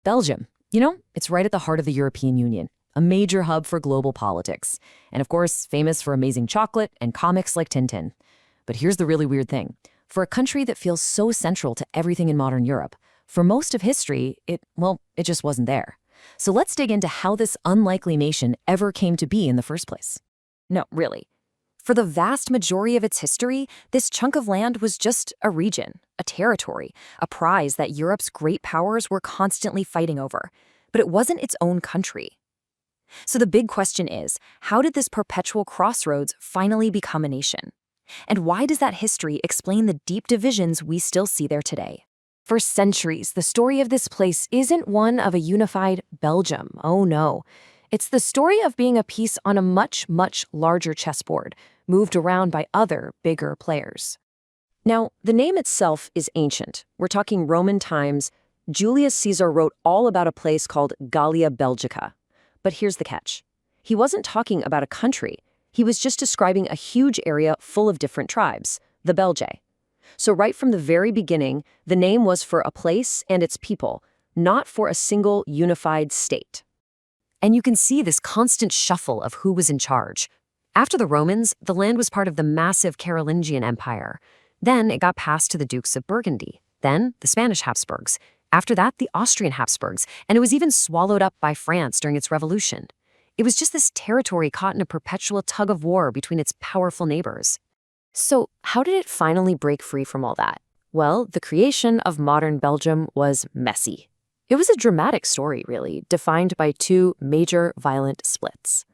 Belgium. It's right at the heart of the European Union, a major hub for global politics. And of course, famous for amazing chocolate and comics like Tintin. But here's the really weird thing. For a country that feels so central to everything in modern Europe, for most of history, it just wasn't there. So let's dig into how this unlikely nation ever came to be in the first place. No, really. For the vast majority of its history, this chunk of land was just a region, a territory, a prize that Europe's great powers were constantly fighting over. But it wasn't its own country. So the big question is, how did this perpetual crossroads finally become a nation? And why does that history explain the deep divisions we still see there today? For centuries, the story of this place isn't one of a unified Belgium. Oh no. It's the story of being a piece on a much, much larger chessboard, moved around by other, bigger players. Now, the name itself is ancient. We're talking Roman times. Julius Caesar wrote all about a place called Gallia Belgica. But here's the catch. He wasn't talking about a country. He was just describing a huge area full of different tribes, the Belgae. So right from the very beginning, the name was for a place and its people, not for a single unified state. And you can see this constant shuffle of who was in charge. After the Romans, the land was part of the massive Carolingian Empire. Then it got passed to the Dukes of Burgundy. Then the Spanish Habsburgs. After that, the Austrian Habsburgs. And it was even swallowed up by France during its revolution. It was just this territory caught in a perpetual tug of war between its powerful neighbors. So how did it finally break free from all that? Well, the creation of modern Belgium was messy. It was a dramatic story, really, defined by two major violent splits.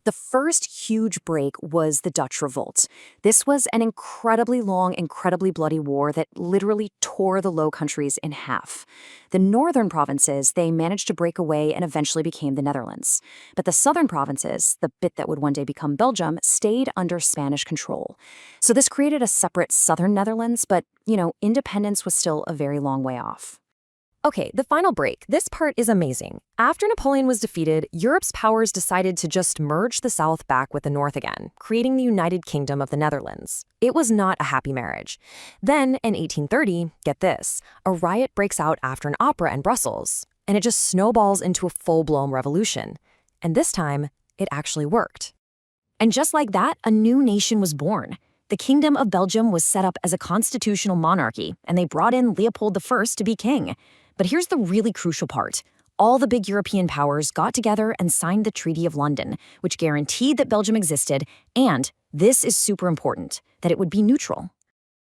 The first huge break was the Dutch Revolt. This was an incredibly long, incredibly bloody war that literally tore the Low Countries in half. The northern provinces, they managed to break away and eventually became the Netherlands. But the southern provinces, the bit that would one day become Belgium, stayed under Spanish control. So this created a separate southern Netherlands, but, independence was still a very long way off. Okay, the final break. This part is amazing. After Napoleon was defeated, Europe's powers decided to just merge the South back with the North again, creating the United Kingdom of the Netherlands. It was not a happy marriage. Then, in 1830, get this, a riot breaks out after an opera in Brussels, and it just snowballs into a full-blown revolution. And this time, it actually worked. And just like that, a new nation was born. The Kingdom of Belgium was set up as a constitutional monarchy, and they brought in Leopold I to be king. But here's the really crucial part. All the big European powers got together and signed the Treaty of London, which guaranteed that Belgium existed, and, this is super important, that it would be neutral.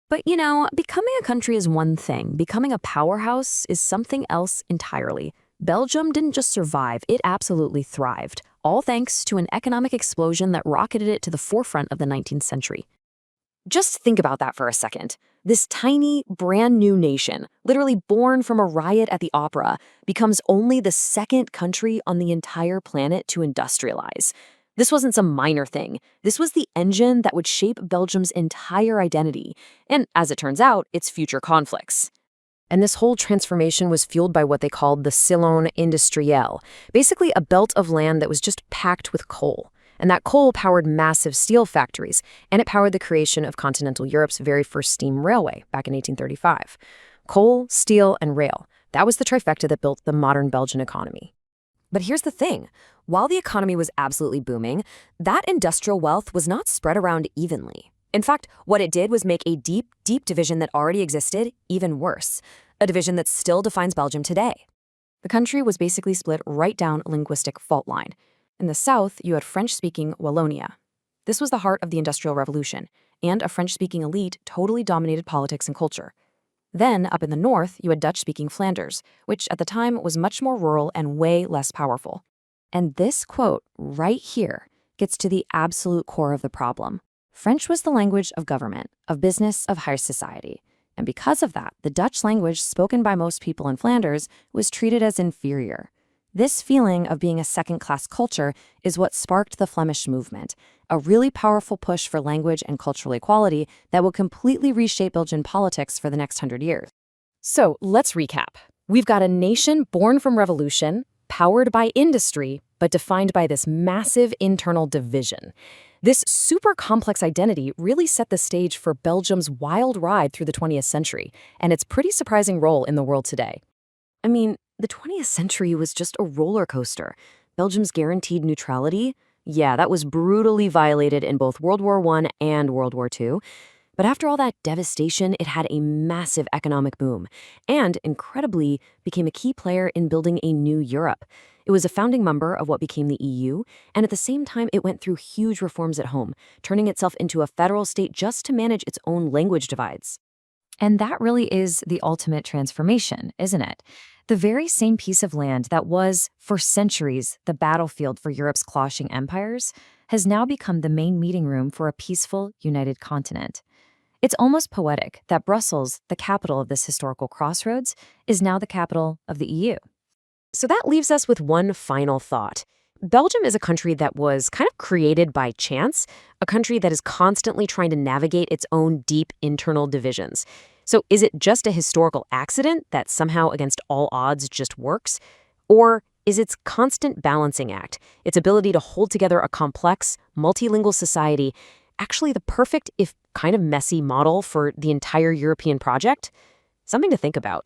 But becoming a country is one thing. Becoming a powerhouse is something else entirely. Belgium didn't just survive, it absolutely thrived, all thanks to an economic explosion that rocketed it to the forefront of the 19th century. Just think about that for a second. This tiny, brand new nation, literally born from a riot at the opera, becomes only the second country on the entire planet to industrialize. This wasn't some minor thing. This was the engine that would shape Belgium's entire identity, and as it turns out, its future conflicts. And this whole transformation was fueled by what they called the Sillon Industriel, basically a belt of land that was just packed with coal. And that coal powered massive steel factories, and it powered the creation of continental Europe's very first steam railway back in 1835. Coal, steel, and rail. That was the trifecta that built the modern Belgian economy. But here's the thing. While the economy was absolutely booming, that industrial wealth was not spread around evenly. In fact, what it did was make a deep, deep division that already existed even worse, a division that still defines Belgium today. The country was basically split right down a linguistic fault line. In the south, you had French-speaking Wallonia. This was the heart of the Industrial Revolution, and a French-speaking elite totally dominated politics and culture. Then, up in the north, you had Dutch-speaking Flanders, which at the time was much more rural and way less powerful. And this quote right here gets to the absolute core of the problem. French was the language of government, of business, of higher society. And because of that, the Dutch language spoken by most people in Flanders was treated as inferior. This feeling of being a second-class culture is what sparked the Flemish movement, a really powerful push for language and cultural equality that will completely reshape Belgian politics for the next 100 years. So let's recap. We've got a nation born from revolution, powered by industry, but defined by this massive internal division. This super complex identity really set the stage for Belgium's wild ride through the 20th century and its pretty surprising role in the world today. I mean, The 20th century was just a roller coaster. Belgium's guaranteed neutrality, yeah, that was brutally violated in both World War I and World War II. But after all that devastation, it had a massive economic boom and, incredibly, became a key player in building a new Europe. It was a founding member of what became the EU, and at the same time, it went through huge reforms at home, turning itself into a federal state just to manage its own language divides. And that really is the ultimate transformation, isn't it? The very same piece of land that was, for centuries, the battlefield for Europe's clashing empires has now become the main meeting room for a peaceful, united continent. It's almost poetic that Brussels, the capital of this historical crossroads, is now the capital of the EU. So that leaves us with one final thought. Belgium is a country that was kind of created by chance, a country that is constantly trying to navigate its own deep internal divisions. So is it just a historical accident that somehow against all odds just works? Or is its constant balancing act, its ability to hold together a complex, multilingual society, actually the perfect, if kind of messy model for the entire European project? Something to think about.